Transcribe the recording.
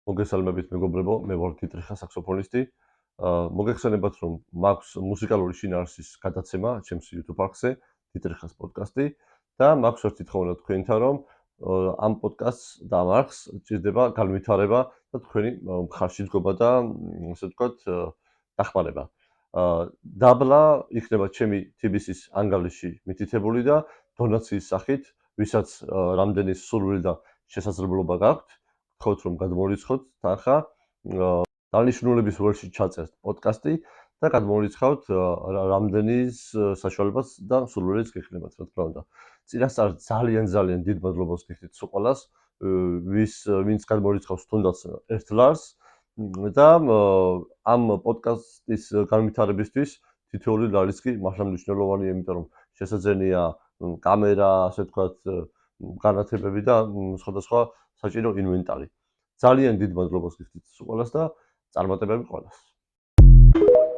მოგესალმებით მეგობრებო, მე ვარ დიტრიხა საქსოფონისტი. მოგეხსენებათ, რომ მაქვს მუსიკალური შინაარსის გადაცემა ჩემს YouTube არხზე, დიტრიხას პოდკასტი და მაქვს ერთი თხოვნა თქვენთან, რომ ამ პოდკასტს და ამ არხს ჭირდება განვითარება და თქვენი მხარში დგომა და ასე ვთქვათ, დახმარება. დაბლა იქნება ჩემი TBC-ის ანგარიში მითითებული და დონაციის სახით, ვისაც რამდენი სურვილი და შესაძლებლობა გაქვთ, გთხოვთ რომ გადმორიცხოთ თანხა დანიშნულების ველში ჩაწერთ პოდკასტი და გადმორიცხავთ რამდენის საშუალებას და სურვილიც გექნებათ, რა თქმა უნდა. წინასწარ ძალიან დიდ მადლობას გიხდით სულ ვინც გადმორიცხავს თუნდაც ერთ ლარს და ამ პოდკასტის განვითარებისთვის თითოეული ლარის კი მართლა მნიშვნელოვანია, იმიტომ რომ შესაძენია კამერა, ასე ვთქვათ, განათებები და სხვადასხვა საჭირო ინვენტარი. ძალიან დიდ მადლობას გიხდით სულ და წარმატებები ყველას.